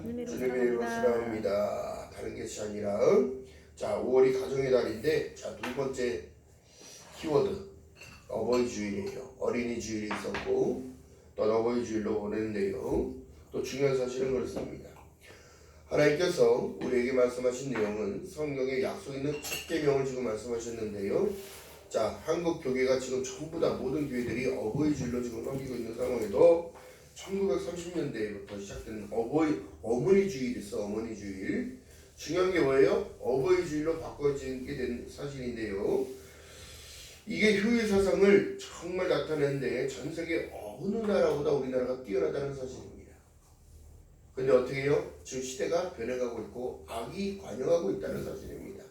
주님의 사랑합니다. 다른 것이 아니라 자 5월이 가정의 달인데 자 두 번째 키워드 어버이 주일이에요. 어린이 주일이 있었고 또 어버이 주일로 보냈는데요. 또 중요한 사실은 그렇습니다. 하나님께서 우리에게 말씀하신 내용은 성경에 약속 있는 첫 계명을 지금 말씀하셨는데요. 자 한국 교회가 지금 전부 다 모든 교회들이 어버이 주일로 지금 넘기고 있는 상황에도 1930년대부터 시작된 어머니 주일이 있어. 어머니 주일. 중요한 게 뭐예요? 어버이 주일로 바꿔지게 된 사실인데요. 이게 효율 사상을 정말 나타내는데 전 세계 어느 나라보다 우리나라가 뛰어나다는 사실입니다. 근데 어떻게 해요? 지금 시대가 변해가고 있고 악이 관영하고 있다는 사실입니다.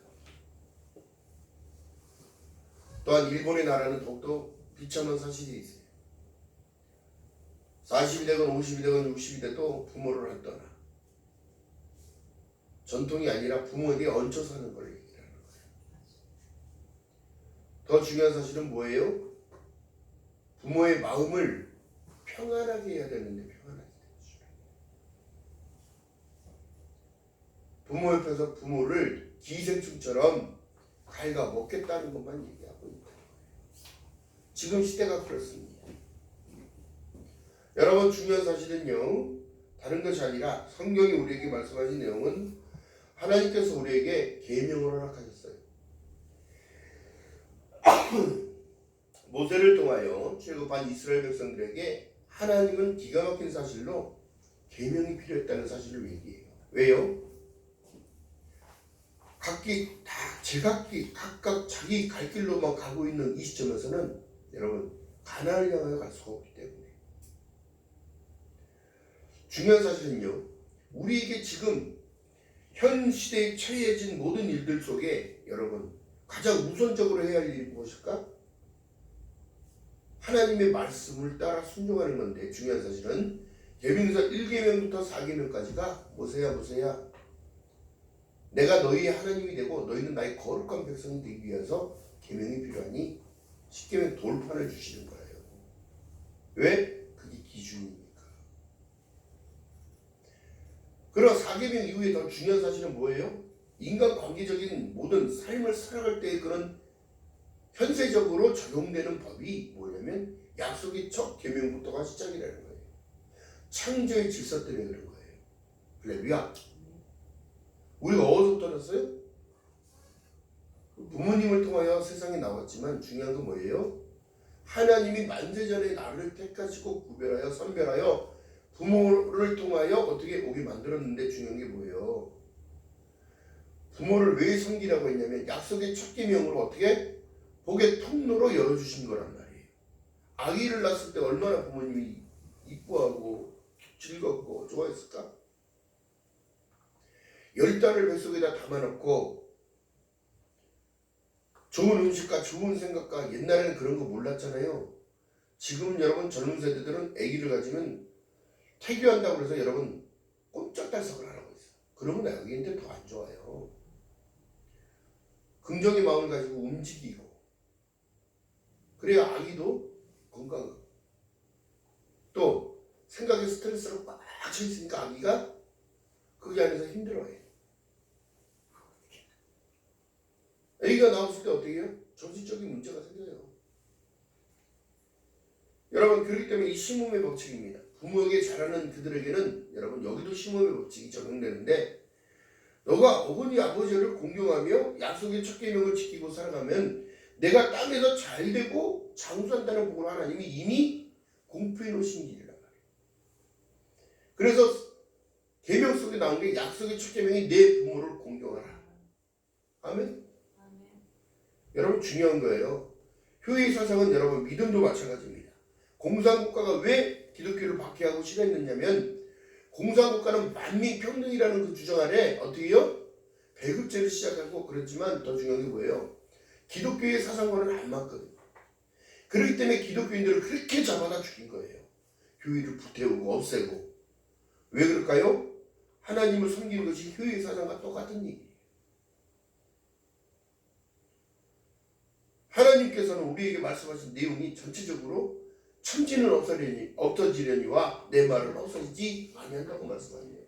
또한 일본의 나라는 더욱더 비참한 사실이 있어요. 40이 되건 50이 되건 60이 돼도 부모를 안 떠나. 전통이 아니라 부모에게 얹혀 사는 걸 얘기하는 거예요. 더 중요한 사실은 뭐예요? 부모의 마음을 평안하게 해야 되는데 평안하게 해주죠. 부모 옆에서 부모를 기생충처럼 갈가 먹겠다는 것만 얘기하고 있다. 지금 시대가 그렇습니다. 여러분 중요한 사실은요. 다른 것이 아니라 성경이 우리에게 말씀하신 내용은 하나님께서 우리에게 계명을 허락하셨어요. 모세를 통하여 출애굽한 이스라엘 백성들에게 하나님은 기가 막힌 사실로 계명이 필요했다는 사실을 얘기해요. 왜요? 각각 자기 갈 길로만 가고 있는 이 시점에서는 여러분 가나안을 향하여 갈 수가 없기 때문에 중요한 사실은요. 우리에게 지금 현 시대에 처해진 모든 일들 속에 여러분 가장 우선적으로 해야 할 일이 무엇일까? 하나님의 말씀을 따라 순종하는 건데 중요한 사실은 계명서 1계명부터 4계명까지가 모세야 내가 너희의 하나님이 되고 너희는 나의 거룩한 백성이 되기 위해서 계명이 필요하니 10계명 돌판을 주시는 거예요. 왜? 그게 기준이니까. 그럼 4계명 이후에 더 중요한 사실은 뭐예요? 인간 관계적인 모든 삶을 살아갈 때의 그런 현세적으로 적용되는 법이 뭐냐면 약속의 첫 계명부터가 시작이라는 거예요. 창조의 질서 때문에 그런 거예요. 할렐루야. 우리가 어디서부터 났어요? 부모님을 통하여 세상에 나왔지만 중요한 건 뭐예요? 하나님이 만세전에 나를 택하시고 구별하여 선별하여 부모를 통하여 어떻게 오게 만들었는데 중요한 게 뭐예요? 부모를 왜 섬기라고 했냐면 약속의 첫 계명으로 어떻게 복의 통로로 열어주신 거란 말이에요. 아기를 낳았을 때 얼마나 부모님이 이뻐하고 즐겁고 좋아했을까? 10달을 뱃속에다 담아놓고 좋은 음식과 좋은 생각과 옛날에는 그런 거 몰랐잖아요. 지금 여러분 젊은 세대들은 아기를 가지면 태교한다고 해서 여러분 꼼짝달싹을 안 하고 있어요. 그러면 아기한테 더 안 좋아요. 긍정의 마음을 가지고 움직이고 그래야 아기도 건강하고 또 생각에 스트레스로 꽉 차 있으니까 아기가 거기 안에서 힘들어해요. 아기가 나왔을 때 어떻게 해요? 정신적인 문제가 생겨요. 여러분 그렇기 때문에 이 심음의 법칙입니다. 부모에게 잘하는 그들에게는 여러분 여기도 심음의 법칙이 적용되는데 너가 어머니 아버지를 공경하며 약속의 첫 계명을 지키고 살아가면 내가 땅에서 잘되고 장수한다는 복을 하나님이 이미 공표해 놓으신 길이란 말이에요. 그래서 계명 속에 나온 게 약속의 첫 계명이 내 부모를 공경하라. 아멘? 여러분 중요한 거예요. 효의 사상은 여러분 믿음도 마찬가지입니다. 공산국가가 왜 기독교를 박해하고 싫어했느냐면 공산국가는 만민평등이라는 그 주장 아래 어떻게 해요? 배급제를 시작하고 그렇지만 더 중요한 게 뭐예요? 기독교의 사상과는 안 맞거든요. 그렇기 때문에 기독교인들을 그렇게 잡아다 죽인 거예요. 교회를 불태우고 없애고. 왜 그럴까요? 하나님을 섬기는 것이 효의 사상과 똑같은 얘기예요. 하나님께서는 우리에게 말씀하신 내용이 전체적으로 천지는 없어지려니와 내 말은 없어지지 아니한다고 말씀하네요.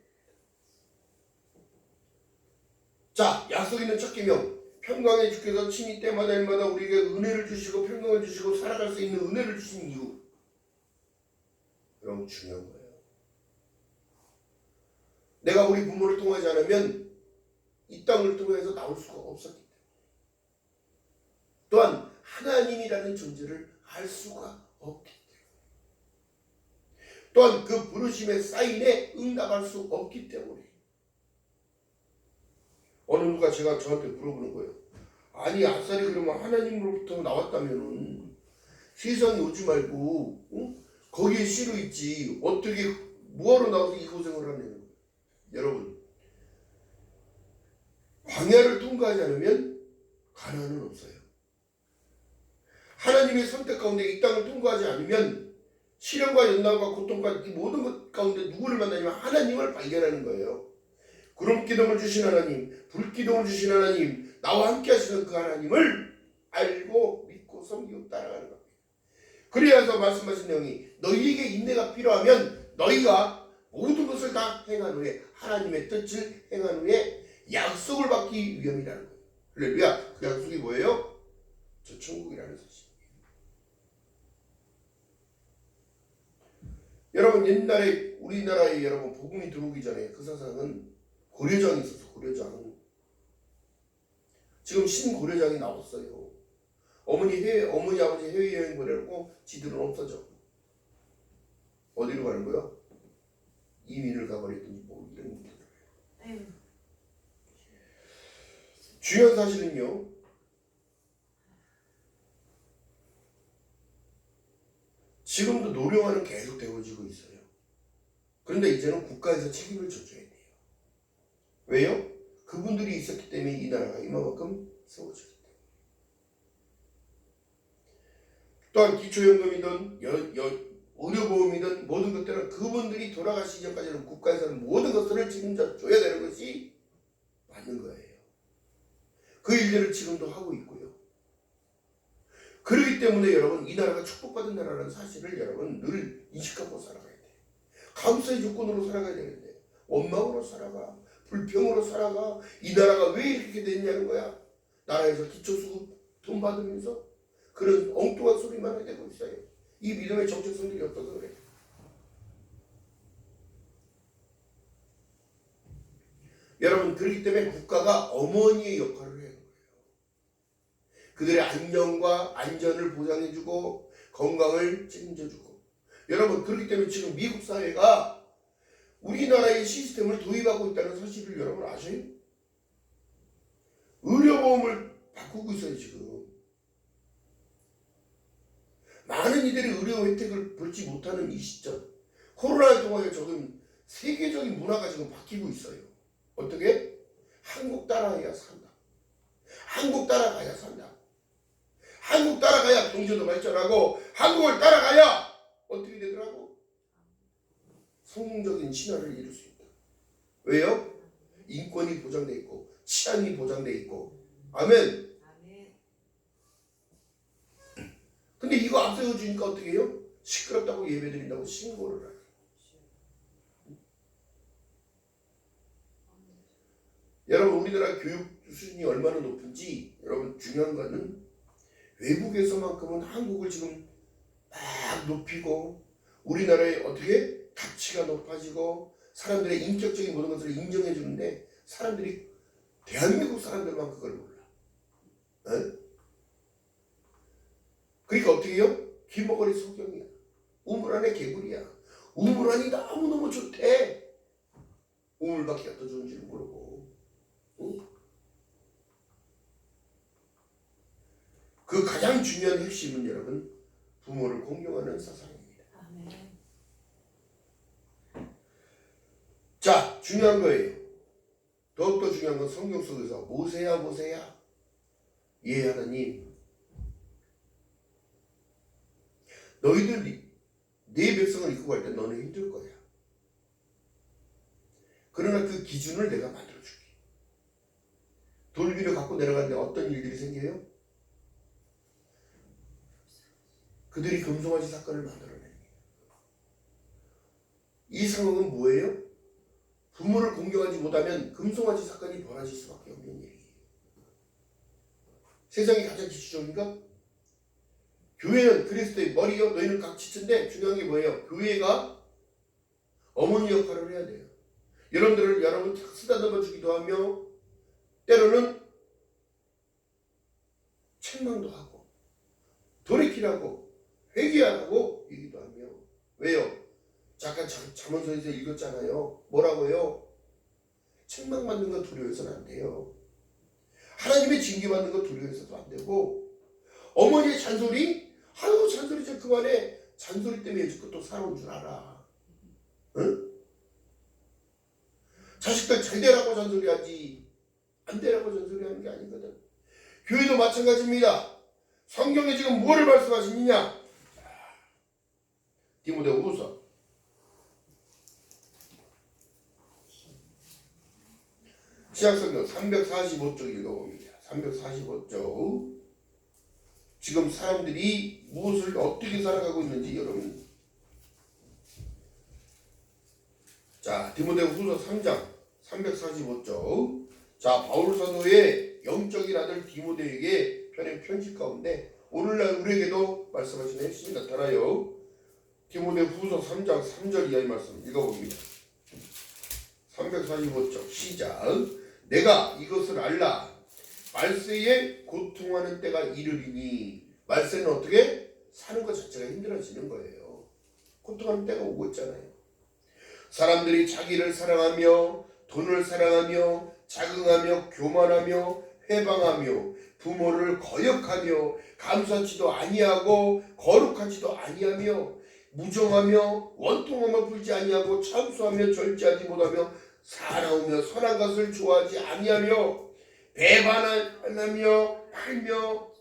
자, 약속 있는 첫 계명. 평강의 주께서 친히 때마다 일마다 우리에게 은혜를 주시고 평강을 주시고 살아갈 수 있는 은혜를 주신 이유. 여러분 중요한 거예요. 내가 우리 부모를 통하지 않으면 이 땅을 통해서 나올 수가 없었기 때문에. 또한 하나님이라는 존재를 알 수가 없기 때문에. 또한 그 부르심의 사인에 응답할 수 없기 때문에. 어느 누가 제가 저한테 물어보는 거예요. 아니 아싸리 그러면 하나님으로부터 나왔다면은 세상에 오지 말고 거기에 씨로 있지 어떻게 뭐하러 나와서 이 고생을 하냐는 거예요. 여러분 광야를 통과하지 않으면 가나안은 없어요. 하나님의 선택 가운데 이 땅을 통과하지 않으면 시련과 연단과 고통과 이 모든 것 가운데 누구를 만나냐면 하나님을 발견하는 거예요. 구름기둥을 주신 하나님, 불기둥을 주신 하나님, 나와 함께 하시는 그 하나님을 알고 믿고 섬기고 따라가는 겁니다. 그래서 말씀하신 내용이 너희에게 인내가 필요하면 너희가 모든 것을 다 행한 후에 하나님의 뜻을 행한 후에 약속을 받기 위함이라는 거예요. 할렐루야. 그 약속이 뭐예요? 저 천국이라는 사실. 여러분 옛날에 우리나라에 여러분 복음이 들어오기 전에 그 사상은 고려장이 있었어. 고려장. 지금 신고려장이 나왔어요. 어머니 아버지 해외여행 보내고 지들은 없어져. 어디로 가는 거야? 이민을 가버렸든지 뭐 이런 문제들. 중요한 사실은요. 지금도 노령화는 계속 되어지고 있어요. 그런데 이제는 국가에서 책임을 져줘야 돼요. 왜요? 그분들이 있었기 때문에 이 나라가 이만큼 세워졌기 때문에. 또한 기초연금이든 의료보험이든 모든 것들은 그분들이 돌아가시기 전까지는 국가에서는 모든 것들을 책임져줘야 되는 것이 맞는 거예요. 그 일들을 지금도 하고 있고요. 그렇기 때문에 여러분 이 나라가 축복받은 나라라는 사실을 여러분 늘 인식하고 살아가야 돼요. 감사의 조건으로 살아가야 되는데 원망으로 살아가, 불평으로 살아가. 이 나라가 왜 이렇게 됐냐는 거야. 나라에서 기초수급 돈 받으면서 그런 엉뚱한 소리만 하고 있어요. 이 믿음의 정체성들이 없어서 그래. 여러분 그렇기 때문에 국가가 어머니의 역할을 해요. 그들의 안녕과 안전을 보장해주고 건강을 책임져주고. 여러분 그렇기 때문에 지금 미국 사회가 우리나라의 시스템을 도입하고 있다는 사실을 여러분 아셔요? 의료보험을 바꾸고 있어요 지금. 많은 이들이 의료 혜택을 받지 못하는 이 시점, 코로나를 통하여 지금 세계적인 문화가 지금 바뀌고 있어요. 어떻게? 한국 따라가야 산다. 한국 따라가야 산다. 한국 따라가야 경제도 발전하고 한국을 따라가야 어떻게 되더라고? 성공적인 신화를 이룰 수 있다. 왜요? 인권이 보장돼 있고 치안이 보장돼 있고. 아멘. 근데 이거 앞세워주니까 어떻게 해요? 시끄럽다고 예배드린다고 신고를 하요. 여러분 우리나라 교육 수준이 얼마나 높은지 여러분 중요한 거는 외국에서만큼은 한국을 지금 막 높이고 우리나라의 어떻게 가치가 높아지고 사람들의 인격적인 모든 것을 인정해 주는데 사람들이 대한민국 사람들만 그걸 몰라. 에? 그러니까 어떻게 해요? 귀머거리 소경이야. 우물 안에 개구리야. 우물 안이 너무너무 좋대. 우물밖에 어떤 좋은지를 모르고. 응? 그 가장 중요한 핵심은 여러분 부모를 공경하는 사상입니다. 아멘. 자, 중요한 거예요. 더욱더 중요한 건 성경 속에서 모세야 예 하나님 너희들 네 백성을 이끌고 갈 때 너는 힘들 거야. 그러나 그 기준을 내가 만들어줄게. 돌비를 갖고 내려가는데 어떤 일들이 생겨요? 그들이 금송아지 사건을 만들어냅니다. 이 상황은 뭐예요? 부모를 공경하지 못하면 금송아지 사건이 벌어질 수밖에 없는 일이에요. 세상이 가장 기초적인가? 교회는 그리스도의 머리요, 너희는 각 지체인데 중요한 게 뭐예요? 교회가 어머니 역할을 해야 돼요. 여러분 쓰다듬어 주기도 하며 때로는 책망도 하고 돌이키라고 회개하라고 얘기도 하며. 왜요? 잠깐 잠언서에서 읽었잖아요. 뭐라고요? 책망받는 거 두려워해서는 안 돼요. 하나님의 징계받는 거 두려워해서도 안 되고, 어머니의 잔소리? 아유 잔소리 좀 그만해. 잔소리 때문에 여지껏 또 살아온 줄 알아. 응? 자식들 잘 되라고 잔소리하지 안 되라고 잔소리하는 게 아니거든. 교회도 마찬가지입니다. 성경에 지금 뭐를 말씀하시느냐? 디모데후서 345쪽 읽어봅니다. 345쪽. 지금 사람들이 무엇을 어떻게 살아가고 있는지 여러분. 자, 디모데후서 3장 345쪽. 자, 바울 사도의 영적인 아들 디모데에게 펴낸 편지 가운데 오늘날 우리에게도 말씀하시는 핵심이 나타나요. 디모데후서 3장 3절 이하의 말씀 읽어봅니다. 345쪽 시작. 내가 이것을 알라. 말세에 고통하는 때가 이르리니. 말세는 어떻게? 사는 것 자체가 힘들어지는 거예요. 고통하는 때가 오고 있잖아요. 사람들이 자기를 사랑하며 돈을 사랑하며 자긍하며 교만하며 회방하며 부모를 거역하며 감사치도 아니하고 거룩하지도 아니하며 무정하며 원통함을 풀지 아니하고 참수하며 절제하지 못하며 사나우며 선한 것을 좋아하지 아니하며 배반하며 팔며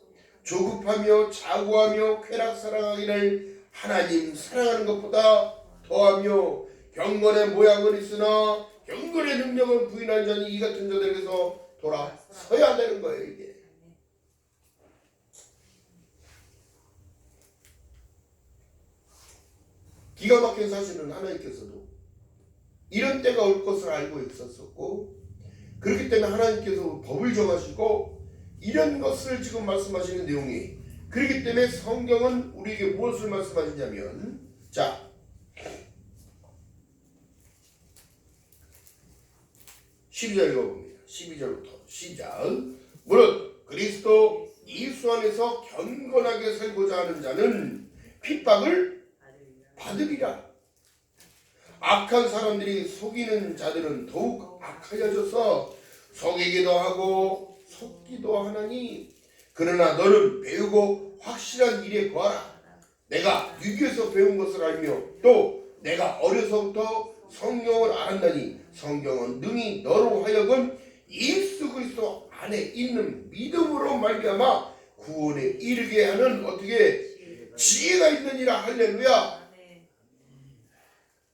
조급하며 자고하며 쾌락 사랑하기를 하나님 사랑하는 것보다 더하며 경건의 모양은 있으나 경건의 능력을 부인한 자니 이 같은 자들에게서 돌아서야 되는 거예요. 이게 기가 막힌 사실은 하나님께서도 이런 때가 올 것을 알고 있었었고, 그렇기 때문에 하나님께서 법을 정하시고 이런 것을 지금 말씀하시는 내용이, 그렇기 때문에 성경은 우리에게 무엇을 말씀하시냐면, 자 12절 읽어봅니다. 12절부터 시작. 무릇 그리스도 예수 안에서 경건하게 살고자 하는 자는 핍박을 받으리라. 악한 사람들이 속이는 자들은 더욱 악하여져서 속이기도 하고 속기도 하나니, 그러나 너는 배우고 확실한 일에 거하라. 내가 유교에서 배운 것을 알며 또 내가 어려서부터 성경을 알았나니 성경은 능히 너로 하여금 예수 그리스도 안에 있는 믿음으로 말미암아 구원에 이르게 하는 어떻게 지혜가 있느니라. 할렐루야.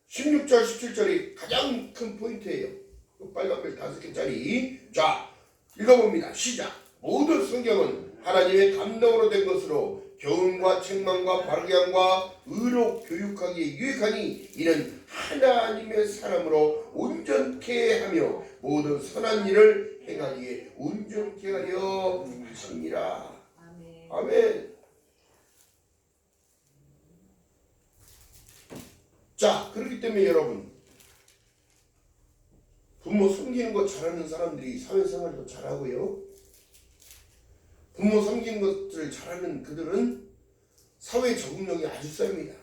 16절 17절이 가장 큰 포인트예요. 빨간별 5개짜리. 자, 읽어봅니다. 시작. 모든 성경은 하나님의 감동으로 된 것으로 교훈과 책망과 바르게 함과 의로 교육하기에 유익하니 이는 하나님의 사람으로 온전케 하며 모든 선한 일을 행하기에 온전케 하려 하시니라. 아멘. 자, 그렇기 때문에 여러분, 부모 섬기는 거 잘하는 사람들이 사회생활도 잘하고요, 부모 섬기는 것을 잘하는 그들은 사회 적응력이 아주 셉니다.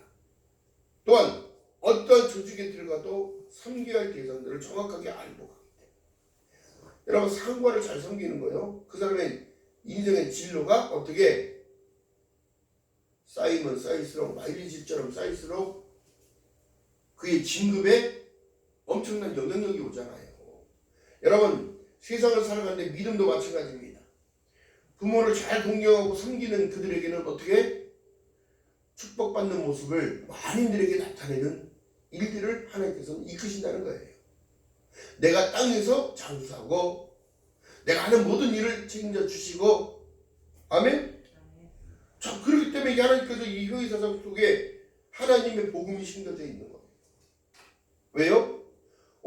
또한 어떠한 조직에 들어가도 섬겨야 할 대상들을 정확하게 알고 가기 때문에 여러분, 상관을 잘 섬기는 거요, 그 사람의 인생의 진로가 어떻게 쌓이면 쌓일수록, 마일리지처럼 쌓일수록 그의 진급에 엄청난 영향력이 오잖아요. 여러분, 세상을 살아가는데 믿음도 마찬가지입니다. 부모를 잘 공경하고 섬기는 그들에게는 어떻게 축복받는 모습을 만인들에게 나타내는 일들을 하나님께서는 이끄신다는 거예요. 내가 땅에서 장수하고 내가 하는 모든 일을 책임져 주시고, 아멘. 자, 그렇기 때문에 하나님께서 이 효의사상 속에 하나님의 복음이 심겨져 있는 거예요. 왜요?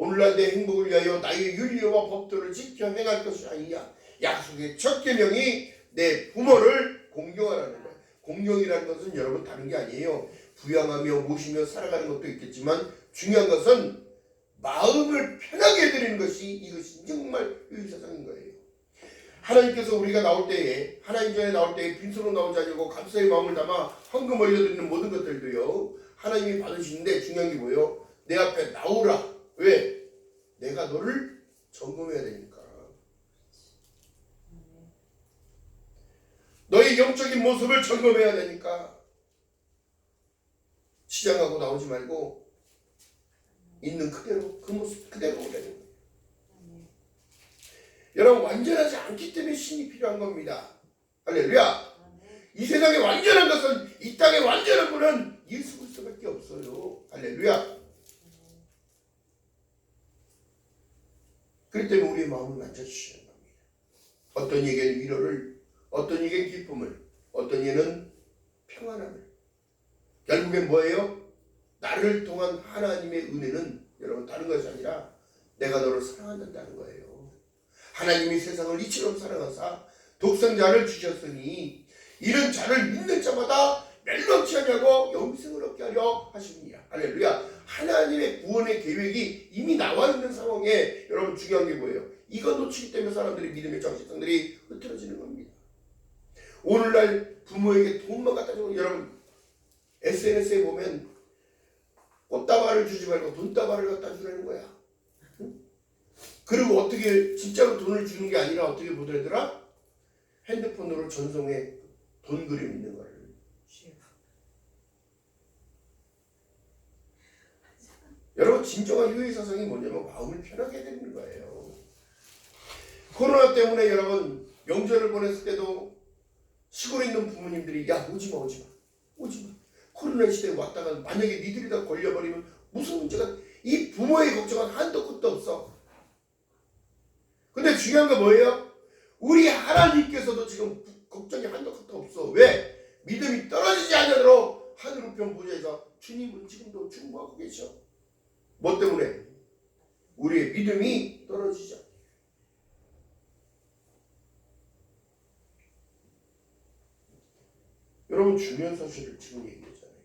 오늘날 내 행복을 위하여 나의 윤리와 법도를 지켜 행할 것이 아니냐. 약속의 첫 계명이 내 부모를 공경하라는 거예요. 공경이라는 것은 여러분 다른 게 아니에요. 부양하며 모시며 살아가는 것도 있겠지만 중요한 것은 마음을 편하게 해드리는 것이 이것이 정말 유의사상인 거예요. 하나님께서 우리가 나올 때에 하나님 전에 나올 때에 빈손으로 나오지 않고 감사의 마음을 담아 헌금 올려드리는 모든 것들도요 하나님이 받으시는데 중요한 게 뭐예요? 내 앞에 나오라. 왜? 내가 너를 점검해야 되니까. 너의 영적인 모습을 점검해야 되니까 치장하고 나오지 말고 있는 그대로 그 모습 그대로 오라는 거예요. 여러분 완전하지 않기 때문에 신이 필요한 겁니다. 할렐루야. 이 세상에 완전한 것은 이 땅에 완전한 분은 예수 그리스도밖에 없어요. 할렐루야. 그렇기 때문에 우리의 마음을 만져주시는 겁니다. 어떤 이에게는 위로를, 어떤 이에게는 기쁨을, 어떤 이에는 평안함을. 결국엔 뭐예요? 나를 통한 하나님의 은혜는 여러분 다른 것이 아니라 내가 너를 사랑한다는 거예요. 하나님이 세상을 이처럼 사랑하사 독생자를 주셨으니 이런 자를 믿는 자마다 멸망치 아니하고 영생을 얻게 하려 하십니다. 할렐루야. 하나님의 구원의 계획이 이미 나와 있는 상황에 여러분 중요한 게 뭐예요? 이거 놓치기 때문에 사람들이 믿음의 정신들이 흐트러지는 겁니다. 오늘날 부모에게 돈만 갖다 주고 여러분 SNS에 보면 꽃다발을 주지 말고 돈다발을 갖다 주라는 거야. 응? 그리고 어떻게 진짜로 돈을 주는 게 아니라 어떻게 보더라더라? 핸드폰으로 전송에 돈 그림 있는 거를. 여러분 진정한 효의사상이 뭐냐면 마음을 편하게 해드리는 거예요. 코로나 때문에 여러분 명절을 보냈을 때도 시골에 있는 부모님들이 야 오지마 코로나 시대에 왔다가 만약에 니들이 다 걸려버리면 무슨 문제가 이 부모의 걱정은 한도 끝도 없어. 근데 중요한 건 뭐예요? 우리 하나님께서도 지금 걱정이 한도 끝도 없어. 왜? 믿음이 떨어지지 않으도록 하늘 우편 보좌에서 주님은 지금도 충고하고 계셔. 뭐 때문에? 우리의 믿음이 떨어지지 않게. 여러분 중요한 사실을 지금 얘기했잖아요.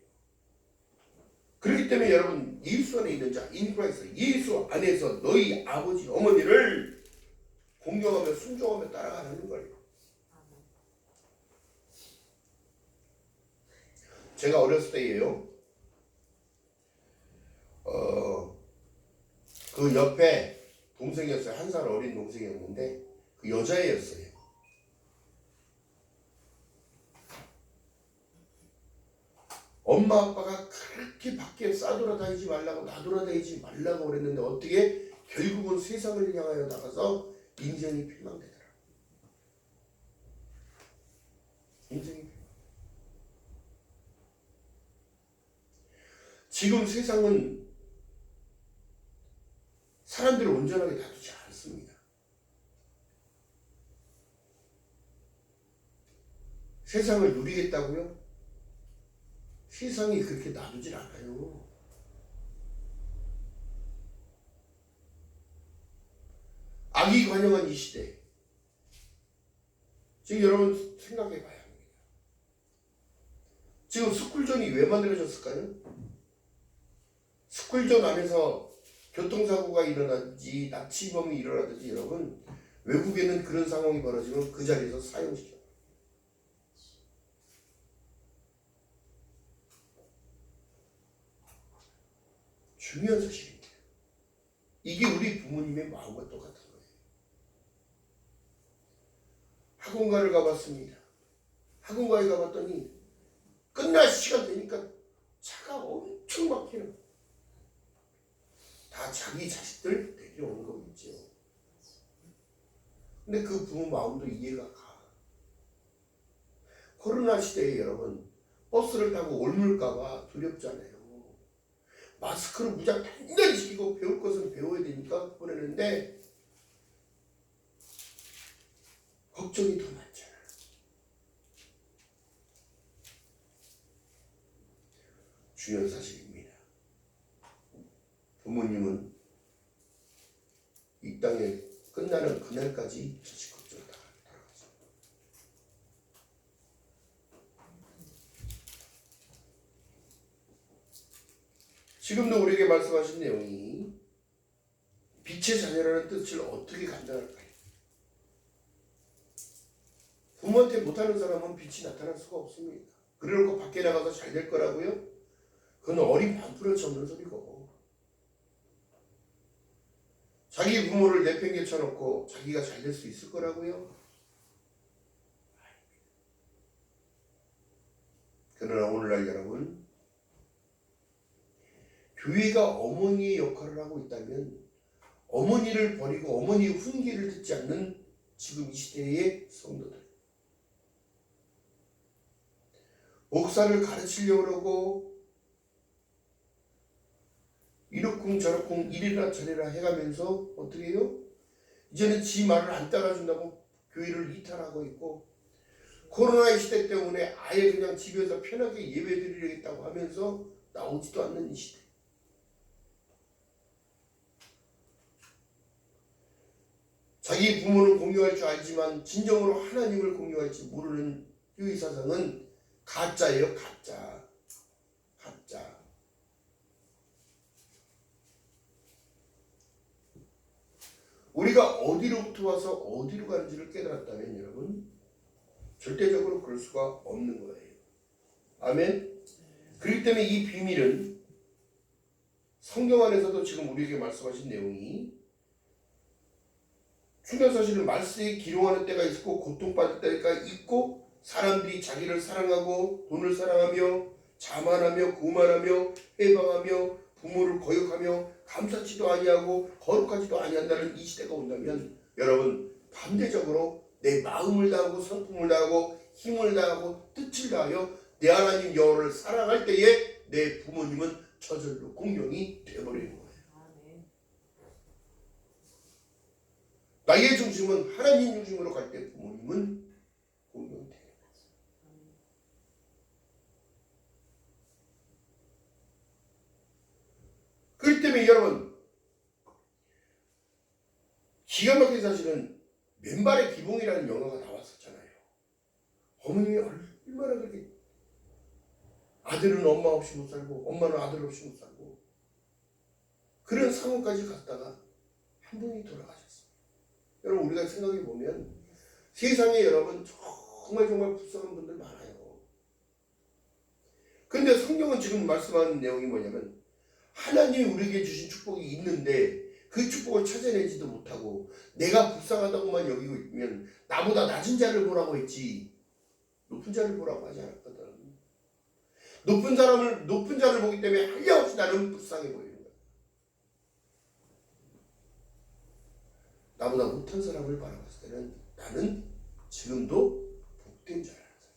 그렇기 때문에 여러분 예수 안에 있는 자 인크라이스트 예수 안에서 너희 아버지 어머니를 공경하며 순종하며 따라가는 거예요. 제가 어렸을 때예요. 그 옆에 동생이었어요. 한 살 어린 동생이었는데 그 여자애였어요. 엄마 아빠가 그렇게 밖에 싸돌아다니지 말라고 나돌아다니지 말라고 그랬는데 어떻게 결국은 세상을 향하여 나가서 인생이 필망되더라. 인생이 필망. 지금 세상은 사람들을 온전하게 다루지 않습니다. 세상을 누리겠다고요? 세상이 그렇게 놔두질 않아요. 악이 관영한 이 시대. 지금 여러분 생각해 봐야 합니다. 지금 스쿨존이 왜 만들어졌을까요? 스쿨존 안에서 교통사고가 일어나든지 납치범이 일어나든지 여러분 외국에는 그런 상황이 벌어지면 그 자리에서 사형시켜요. 중요한 사실입니다. 이게 우리 부모님의 마음과 똑같은 거예요. 학원가를 가봤습니다. 학원가에 가봤더니 끝날 시간 되니까 차가 엄청 막히는 거예요. 다 자기 자식들 데리러 오는 거겠죠. 근데 그 부모 마음도 이해가 가. 코로나 시대에 여러분 버스를 타고 옮을까봐 두렵잖아요. 마스크를 무작 단단히 지키고 배울 것은 배워야 되니까 보내는데 걱정이 더 많잖아. 중요한 사실입니다. 부모님은 땅에 끝나는 그날까지 적극적으로 따라가죠. 지금도 우리에게 말씀하신 내용이 빛의 자녀라는 뜻을 어떻게 간단할까요? 부모한테 못하는 사람은 빛이 나타날 수가 없습니다. 그래놓고 밖에 나가서 잘 될 거라고요? 그건 어린 반푼을 없는 소리고, 자기 부모를 내팽개쳐놓고 자기가 잘 될 수 있을 거라고요? 그러나 오늘날 여러분, 교회가 어머니의 역할을 하고 있다면 어머니를 버리고 어머니의 훈계를 듣지 않는 지금 이 시대의 성도들, 목사를 가르치려고 그러고 이러쿵 저러쿵 이래라 저래라 해가면서 어떻게 해요? 이제는 지 말을 안 따라준다고 교회를 이탈하고 있고, 코로나 시대 때문에 아예 그냥 집에서 편하게 예배 드리겠다고 하면서 나오지도 않는 이 시대. 자기 부모를 공유할 줄 알지만 진정으로 하나님을 공유할지 모르는 교회 사상은 가짜예요. 가짜. 우리가 어디로부터 와서 어디로 가는지를 깨달았다면 여러분, 절대적으로 그럴 수가 없는 거예요. 아멘. 그렇기 때문에 이 비밀은 성경 안에서도 지금 우리에게 말씀하신 내용이 충격사실은 말세에 기롱하는 때가 있고 고통받을 때가 있고, 사람들이 자기를 사랑하고 돈을 사랑하며 자만하며 고만하며 해방하며 부모를 거역하며 감사치도 아니하고 거룩하지도 아니한다는 이 시대가 온다면 여러분, 반대적으로 내 마음을 다하고 성품을 다하고 힘을 다하고 뜻을 다하여 내 하나님 여호와를 사랑할 때에 내 부모님은 저절로 공룡이 되어버리는 거예요. 나의 중심은 하나님 중심으로 갈 때 부모님은 공룡이 돼요. 그렇기 때문에 여러분, 기가 막힌 사실은 맨발의 기봉이라는 영화가 나왔었잖아요. 어머님이 얼마나 그렇게 아들은 엄마 없이 못 살고 엄마는 아들 없이 못 살고 그런 상황까지 갔다가 한 분이 돌아가셨어요. 여러분, 우리가 생각해 보면 세상에 여러분 정말 불쌍한 분들 많아요. 그런데 성경은 지금 말씀하는 내용이 뭐냐면, 하나님이 우리에게 주신 축복이 있는데 그 축복을 찾아내지도 못하고 내가 불쌍하다고만 여기고 있으면 나보다 낮은 자를 보라고 했지 높은 자를 보라고 하지 않았거든. 높은 자를 보기 때문에 한량없이 나는 불쌍해 보이는 거야. 나보다 못한 사람을 바라봤을 때는 나는 지금도 복된 자라는 사실.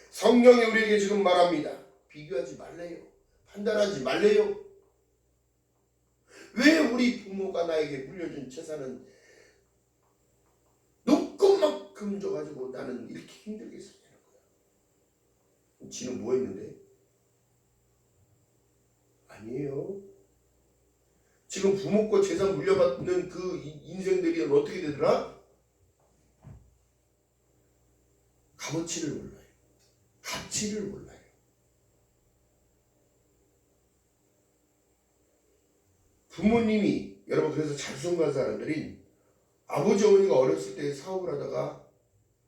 성경이 우리에게 지금 말합니다. 비교하지 말래요. 판단하지 말래요. 왜 우리 부모가 나에게 물려준 재산은 눈꽃만큼 줘가지고 나는 이렇게 힘들게 살냐는 거야. 지는 뭐 했는데? 아니에요. 지금 부모 거 재산 물려받는 그 인생들이 어떻게 되더라? 값어치를 몰라요. 가치를 몰라요. 부모님이, 여러분, 그래서 자수성가한 사람들이 아버지 어머니가 어렸을 때 사업을 하다가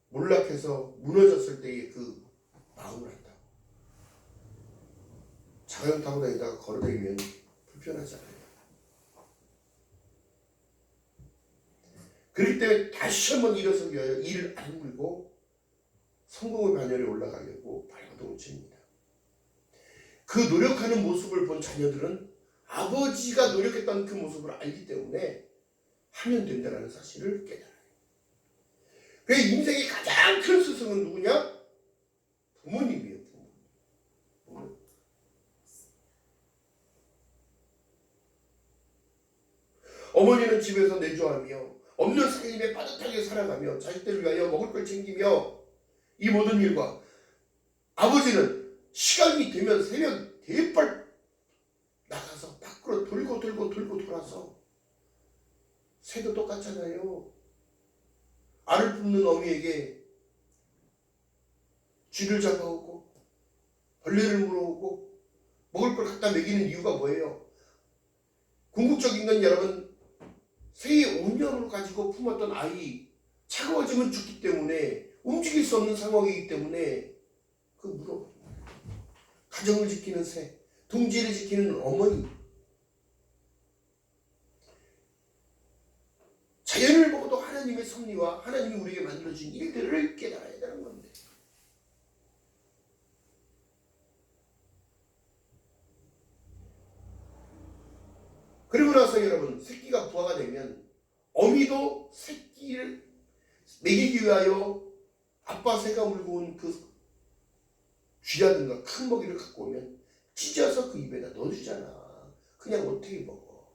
몰락해서 무너졌을 때의 그 마음을 한다고. 자전 타고 다니다가 걸어다니면 불편하지 않아요. 그렇기 때문에 다시 한번 일어서기 위하여 이를 악물고 성공의 반열에 올라가려고 발버둥을 칩니다. 그 노력하는 모습을 본 자녀들은 아버지가 노력했던 그 모습을 알기 때문에 하면 된다는 사실을 깨달아요. 그래서 인생의 가장 큰 스승은 누구냐? 부모님이에요. 부모님. 어머니는 집에서 내조하며 없는 살림에 빠듯하게 살아가며 자식들을 위하여 먹을 걸 챙기며 이 모든 일과, 아버지는 시간이 되면 새벽 대빨 나가서 밖으로 돌고 돌아서 새도 똑같잖아요. 알을 품는 어미에게 쥐를 잡아오고 벌레를 물어오고 먹을 걸 갖다 먹이는 이유가 뭐예요? 궁극적인 건 여러분, 새의 온념을 가지고 품었던 아이, 차가워지면 죽기 때문에, 움직일 수 없는 상황이기 때문에 그 물어. 가정을 지키는 새, 둥지를 지키는 어머니, 자연을 보고도 하나님의 섭리와 하나님이 우리에게 만들어준 일들을 깨달아야 되는 건데, 그리고 나서 여러분, 새끼가 부화가 되면 어미도 새끼를 먹이기 위하여 아빠 새가 물고 온 그 쥐라든가 큰 먹이를 갖고 오면 찢어서 그 입에다 넣어주잖아. 그냥 어떻게 먹어?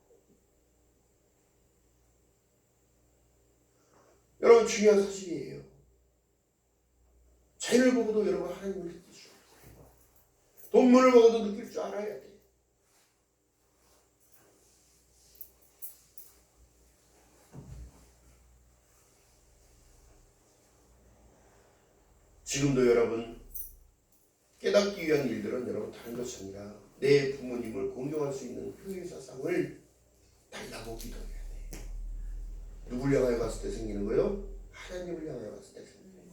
여러분, 중요한 사실이에요. 자연을 보고도 여러분 하나님을 느낄 줄 알아야 돼요. 동물을 보고도 느낄 줄 알아야 돼. 지금도 여러분 깨닫기 위한 일들은 여러분 다른 것이 아니라 내 부모님을 공경할 수 있는 효의사상을 달라고 기도해야 돼. 누굴 향하여 갔을 때 생기는 거예요? 하나님을 향하여 갔을 때 생기는 거예요.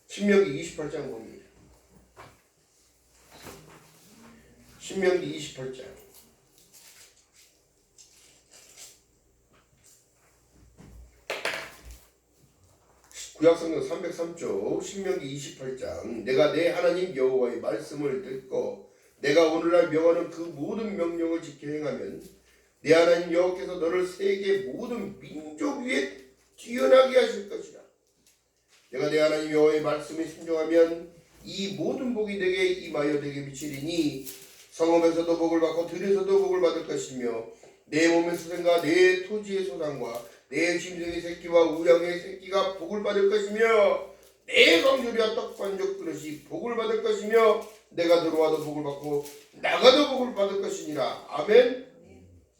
신명기 28장 봅니다. 신명기 28장. 구약성경 303쪽 신명기 28장. 내가 내 하나님 여호와의 말씀을 듣고 내가 오늘날 명하는 그 모든 명령을 지켜 행하면 내 하나님 여호와께서 너를 세계 모든 민족 위에 뛰어나게 하실 것이라. 내가 내 하나님 여호와의 말씀에 순종하면 이 모든 복이 내게 임하여 내게 미치리니 성읍에서도 복을 받고 들에서도 복을 받을 것이며 내 몸의 소생과 내 토지의 소산과 내 짐승의 새끼와 우양의 새끼가 복을 받을 것이며 내 강조리와 떡반죽 그릇이 복을 받을 것이며 내가 들어와도 복을 받고 나가도 복을 받을 것이니라. 아멘.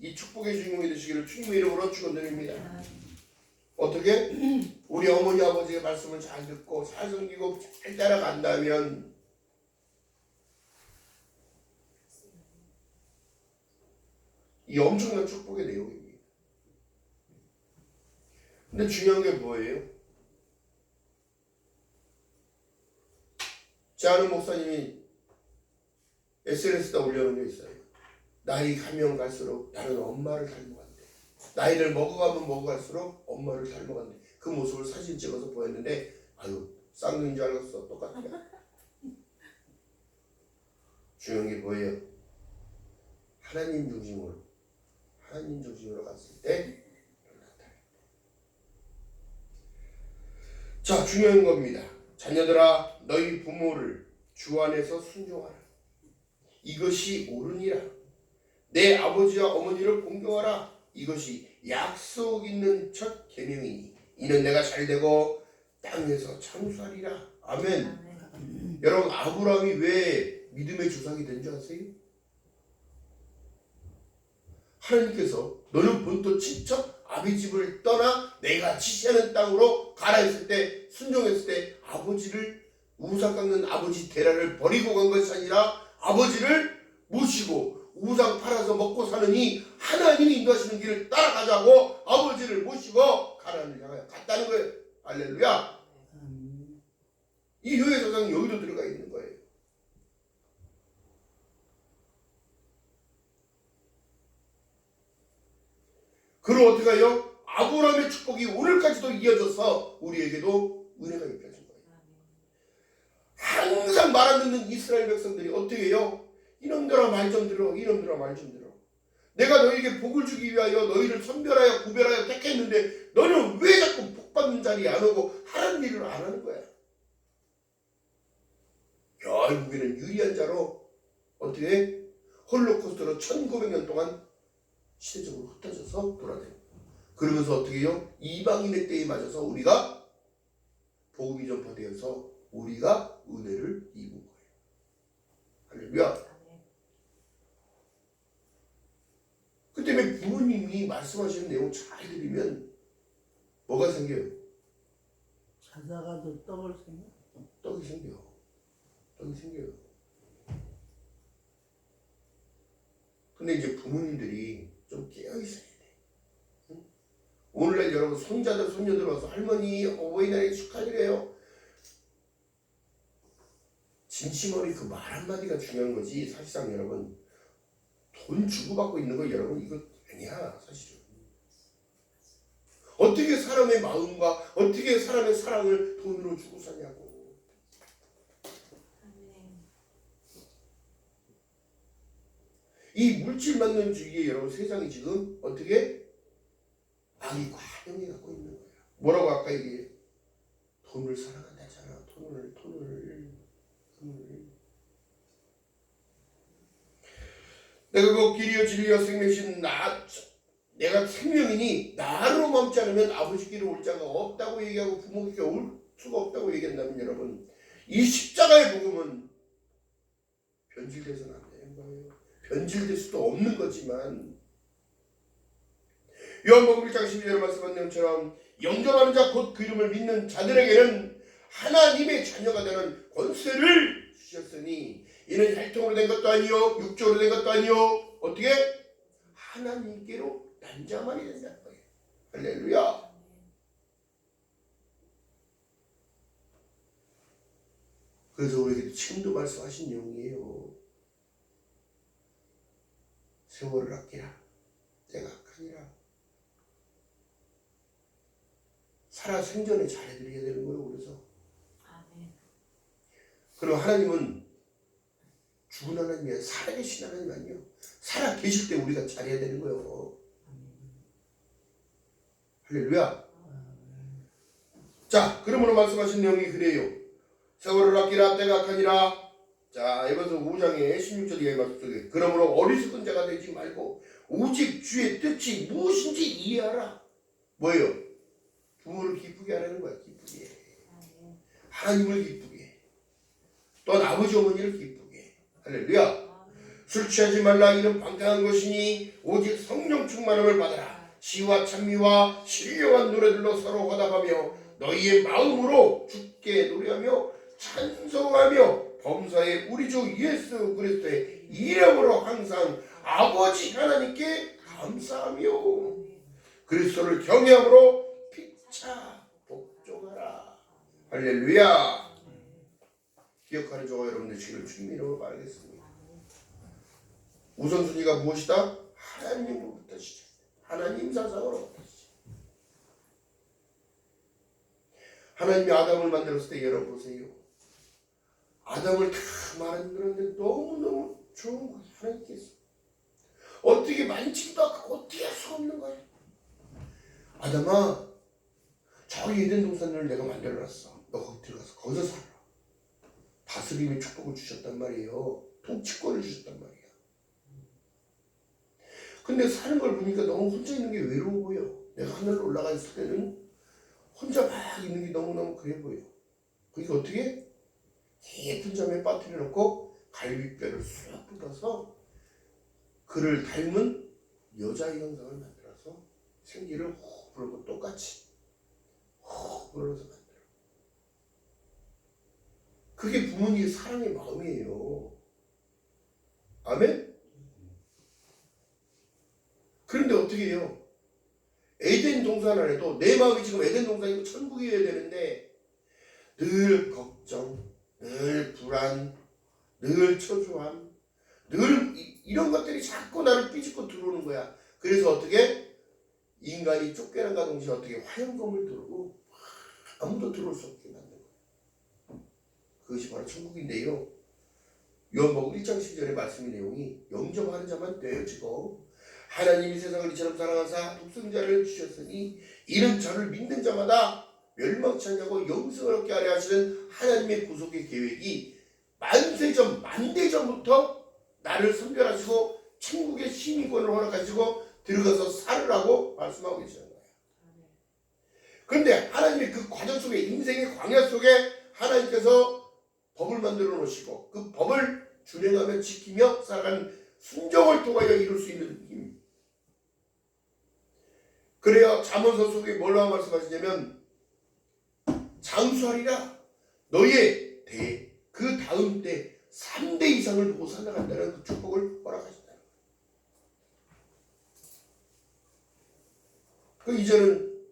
이 축복의 주인공이 되시기를 주님의 이름으로 축원드립니다. 어떻게? 우리 어머니 아버지의 말씀을 잘 듣고 잘 섬기고 잘 따라간다면 이 엄청난 축복의 내용입니다. 근데 중요한 게 뭐예요? 제 아는 목사님이 SNS에다 올려놓은 게 있어요. 나이 가면 갈수록 나는 엄마를 닮아간대. 나이를 먹어가면 먹어갈수록 엄마를 닮아간대. 그 모습을 사진 찍어서 보였는데 아유 쌍둥이인 줄 알았어. 똑같아. 중요한 게 뭐예요? 하나님 중심으로 갔을 때 자, 중요한 겁니다. 자녀들아 너희 부모를 주 안에서 순종하라. 이것이 옳으니라. 내 아버지와 어머니를 공경하라. 이것이 약속 있는 첫 계명이니 이는 내가 잘되고 땅에서 장수하리라. 아멘. 여러분 아브라함이 왜 믿음의 조상이 된 줄 아세요? 하나님께서 너는 본토 친척 아비 집을 떠나 내가 지시하는 땅으로 가라 했을 때 순종했을 때 아버지를 우상 깎는 아버지 데라를 버리고 간 것이 아니라 아버지를 모시고 우상 팔아서 먹고 사느니 하나님이 인도하시는 길을 따라가자고 아버지를 모시고 가나안을 향하여 갔다는 거예요. 할렐루야. 이 효의사상이 여기도 들어가 있는 거예요. 그리고 어떻게 해요? 아브라함의 축복이 오늘까지도 이어져서 우리에게도 은혜가 입혀진 거예요. 항상 말 안 듣는 이스라엘 백성들이 어떻게 해요? 이놈들아 말 좀 들어. 이놈들아 말 좀 들어. 내가 너희에게 복을 주기 위하여 너희를 선별하여 구별하여 택했는데 너는 왜 자꾸 복 받는 자리에 안 오고 하는 일을 안 하는 거야? 결국에는 유리한 자로 어떻게 해? 홀로코스트로 1900년 동안 시대적으로 흩어져서 돌아다니고 그러면서 어떻게 해요? 이방인의 때에 맞아서 우리가 복음이 전파되어서 우리가 은혜를 입은 거예요. 할렐루야. 그 때문에 부모님이 말씀하시는 내용 잘 들으면 뭐가 생겨요? 자다가도 떡을 생겨. 떡이 생겨. 떡이 생겨요. 근데 이제 부모님들이 좀 깨어있어야 돼. 응? 오늘날 여러분 손자들 손녀들 와서 할머니 어버이날에 축하드려요. 진심 어린 그 말 한마디가 중요한 거지. 사실상 여러분 돈 주고받고 있는 거 여러분 이거 아니야 사실은. 어떻게 사람의 마음과 어떻게 사람의 사랑을 돈으로 주고 사냐고. 이 물질만능주의에 여러분 세상이 지금 어떻게 악이 과경해 갖고 있는 거야. 뭐라고 아까 얘기해? 돈을 사랑한다잖아. 돈을. 내가 그 길이요 진리요 생명이신 내가 생명이니 나로 멈지 않으면 아버지께로 올 자가 없다고 얘기하고 부모께 올 수가 없다고 얘기한다면 여러분 이 십자가의 복음은 변질돼서는 안 되는 거예요. 변질될 수도 없는 거지만 요한복음 1장 12절에 말씀한 내용처럼 영접하는 자 곧 그 이름을 믿는 자들에게는 하나님의 자녀가 되는 권세를 주셨으니 이는 혈통으로 된 것도 아니요 육적으로 된 것도 아니요 어떻게? 하나님께로 난 자만이 된다는 거예요. 할렐루야. 그래서 우리에게 지금도 말씀하신 내용이에요. 세월을 아끼라. 때가 악하니라. 살아 생전에 잘해드려야 되는 거예요. 그래서 그리고 하나님은 죽은 하나님이 아니라 살아계신 하나님 아니에요. 살아계실 때 우리가 잘해야 되는 거예요. 할렐루야. 자, 그러므로 말씀하신 내용이 그래요. 세월을 아끼라 때가 악하니라. 자, 에베소 5장의 16절 이하의 말씀 속에 그러므로 어리석은 자가 되지 말고 오직 주의 뜻이 무엇인지 이해하라. 뭐예요? 부모를 기쁘게 하라는 거야. 기쁘게. 하나님을 기쁘게. 또한 아버지 어머니를 기쁘게. 할렐루야. 술 취하지 말라. 이는 방탕한 것이니 오직 성령 충만함을 받아라. 시와 찬미와 신령한 노래들로 서로 화답하며 너희의 마음으로 주께 노래하며 찬송하며 범사의 우리 주 예수 그리스도의 이름으로 항상 아버지 하나님께 감사하며 그리스도를 경외함으로 피차 복종하라. 할렐루야. 기억하는 저와 여러분들 지금 주님 이름으로 말하겠습니다. 우선순위가 무엇이다? 하나님으로부터 시작. 하나님 사상으로부터 시작. 하나님이 아담을 만들었을 때 여러분 보세요. 아담을 다 만들었는데 너무너무 좋은 거예요. 하나님께서 어떻게 만지기도 하고 어떻게 할 수 없는 거예요. 아담아, 저기 에덴 동산을 내가 만들어놨어. 너 거기 들어가서 거기서 살아. 다스림의 축복을 주셨단 말이에요. 통치권을 주셨단 말이야. 근데 사는 걸 보니까 너무 혼자 있는 게 외로워 보여. 내가 하늘로 올라가 있을 때는 혼자 막 있는 게 너무너무 그래 보여. 그러니까 어떻게? 예쁜 점에 빠뜨려 놓고 갈비뼈를 쑥 뜯어서 그를 닮은 여자의 형상을 만들어서 생기를 훅 불고 똑같이 훅 불어서 만들어. 그게 부모님의 사랑의 마음이에요. 아멘? 그런데 어떻게 해요? 에덴 동산 안에도 내 마음이 지금 에덴 동산이고 천국이어야 되는데 늘 걱정, 늘 불안, 늘 초조함, 늘 이런 것들이 자꾸 나를 삐집고 들어오는 거야. 그래서 어떻게? 인간이 쫓겨난과 동시에 어떻게 화염검을 들고 아무도 들어올 수 없게 만든 거야. 그것이 바로 천국인데요. 요한복음 1장 10절의 말씀의 내용이 영접하는 자만 되어지고 하나님이 세상을 이처럼 사랑하사 독생자를 주셨으니 이는 저를 믿는 자마다 멸망치 않냐고 영생을 얻게 하려 하시는 하나님의 구속의 계획이 만세전 만대전부터 나를 선별하시고 천국의 시민권을 허락하시고 들어가서 살으라고 말씀하고 계시는 거예요. 그런데 하나님의 그 과정 속에 인생의 광야 속에 하나님께서 법을 만들어 놓으시고 그 법을 준행하며 지키며 살아가는 순종을 통하여 이룰 수 있는 힘. 그래야 잠언서 속에 뭐라고 말씀하시냐면 장수하리라. 너의 대 그 다음 때 3대 이상을 보고 살아간다는 그 축복을 허락하신다. 그 이제는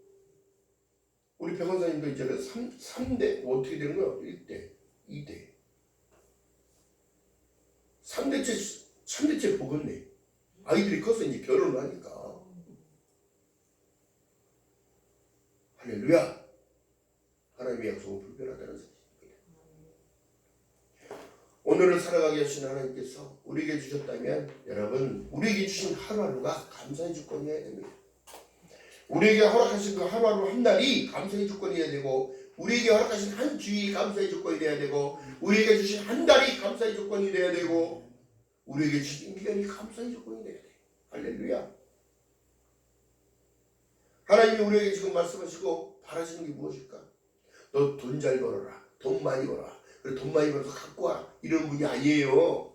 우리 백원사님도 이제는 3대 어떻게 되는 거야? 1대, 2대, 3대째 보겠네. 아이들이 커서 이제 결혼을 하니까. 할렐루야. 하나님의 약속은 불변하다는 사실입니다. 오늘을 살아가게 하신 하나님께서 우리에게 주셨다면 여러분 우리에게 주신 하루하루가 감사의 주권이어야 됩니다. 우리에게 허락하신 그 하루하루 한 날이 감사의 주권이어야 되고 우리에게 허락하신 한 주일이 감사의 주권이 되어야 되고 우리에게 주신 한 달이 감사의 주권이 되어야 되고 우리에게 주신 1년이 감사의 주권이 되어야 돼. 할렐루야. 하나님이 우리에게 지금 말씀하시고 바라시는 게 무엇일까? 너 돈 잘 벌어라. 돈 많이 벌어라. 그래 돈 많이 벌어서 갖고 와. 이런 분이 아니에요.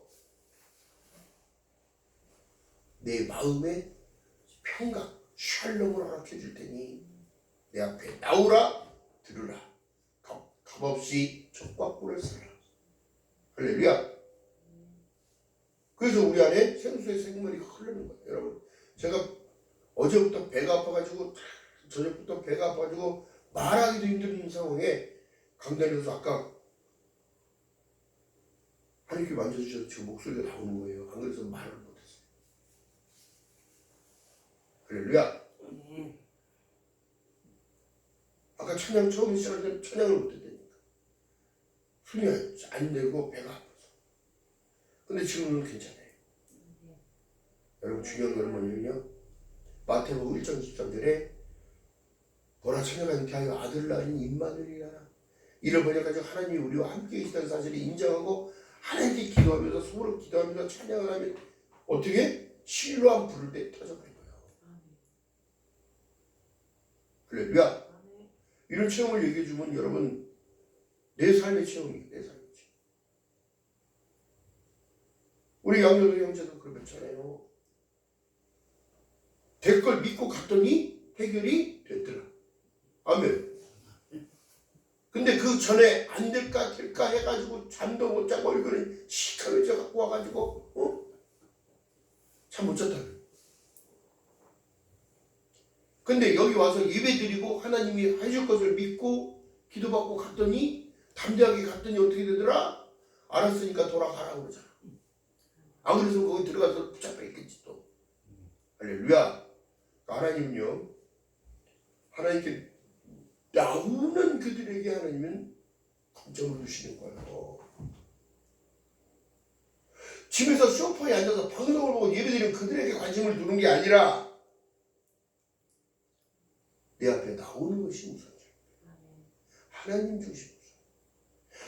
내 마음에 평강, 샬롬을 허락해 줄 테니 내 앞에 나오라 들으라. 값없이 젖과 꿀을 사라. 할렐루야. 그래서 우리 안에 생수의 생물이 흐르는 거예요. 여러분 제가 어제부터 배가 아파가지고 저녁부터 배가 아파가지고 말하기도 힘든 상황에 강단에서 아까 하나님께 만져주셔서 지금 목소리가 나오는 거예요. 안 그래서 말을 못했어요. 할렐루야. 아까 찬양 처음 시작할 때 찬양을 못했다니까. 숨이 안 되고 배가 아파서. 근데 지금은 괜찮아요. 여러분 중요한 건 뭐냐면요. 마태복음 1장 13절에 보라 처녀가 잉태하여 아들을 낳으니 임마누엘이라. 이를 번역하여 하나님이 우리와 함께 계시다는 사실을 인정하고 하나님께 기도하면서 속으로 기도하면서 찬양을 하면 어떻게? 실로암 부를 때 터져버린 거예요. 할렐루야. 이런 체험을 얘기해 주면 여러분 내 삶의 체험이에요. 내 삶의 체험. 우리 양녀도 형제도 그랬잖아요. 될 걸 믿고 갔더니 해결이 됐더라. 아멘. 근데 그 전에 안 될까 될까 해가지고 잠도 못 자고 얼굴을 시커매져 갖고 와가지고 잠 못 잤다. 근데 여기 와서 예배드리고 하나님이 해줄 것을 믿고 기도받고 갔더니 담대하게 갔더니 어떻게 되더라? 알았으니까 돌아가라고 그러잖아. 안 그래서 거기 들어가서 붙잡혀 있겠지 또. 할렐루야. 하나님은요, 하나님께 나오는 그들에게 하나님은 감점을 주시는 거예요. 집에서 소파에 앉아서 방송을 보고 예배드리는 그들에게 관심을 두는 게 아니라 내 앞에 나오는 것이 우선이죠. 하나님 중심으로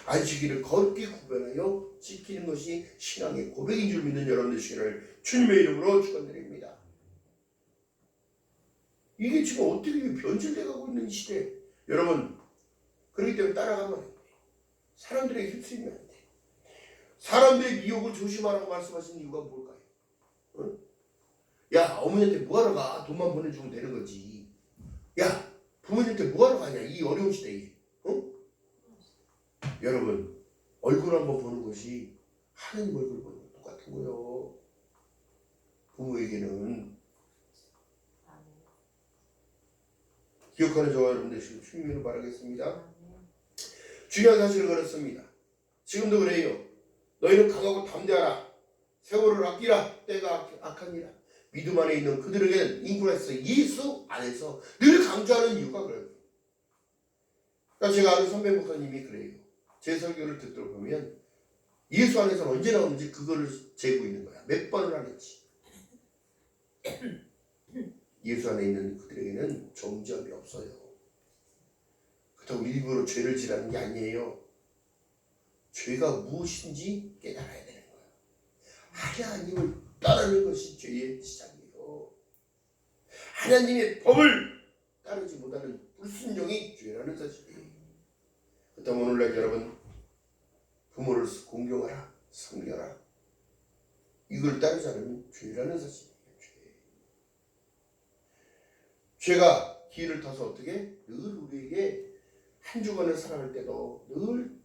안식일을 거룩히 구별하여 지키는 것이 신앙의 고백인 줄 믿는 여러분들 되시기를 주님의 이름으로 축원드립니다. 이게 지금 어떻게 변질돼 가고 있는 시대. 여러분 그렇기 때문에 따라가면 안 돼. 사람들에게 휩쓸리면 안 돼. 사람들의 미혹을 조심하라고 말씀하신 이유가 뭘까요? 응? 야 어머니한테 뭐하러 가? 돈만 보내주면 되는 거지. 야 부모님한테 뭐하러 가냐 이 어려운 시대에. 응? 여러분 얼굴 한번 보는 것이 하나님 얼굴 보는 것 똑같은 거예요. 부모에게는 기억하는 저와 여러분 되시길 주님으로 바라겠습니다. 중요한 사실을 걸었습니다. 지금도 그래요. 너희는 강하고 담대하라. 세월을 아끼라. 때가 악하니라. 믿음 안에 있는 그들에게는 인구에서 예수 안에서 늘 강조하는 이유가 그래요. 그러니까 제가 아는 선배 목사님이 그래요. 제 설교를 듣도록 보면 예수 안에서는 언제 나오는지 그거를 재고 있는 거야. 몇 번을 하는지. 예수 안에 있는 그들에게는 정죄함이 없어요. 그렇다고 일부러 죄를 지라는 게 아니에요. 죄가 무엇인지 깨달아야 되는 거예요. 하나님을 따르는 것이 죄의 시작이에요. 하나님의 법을 따르지 못하는 불순종이 죄라는 사실이에요. 그렇다면 오늘날 여러분 부모를 공경하라, 섬겨라. 이걸 따르지 않으면 죄라는 사실이에요. 죄가 기회를 타서 어떻게 늘 우리에게 한 주간을 살아갈 때도 늘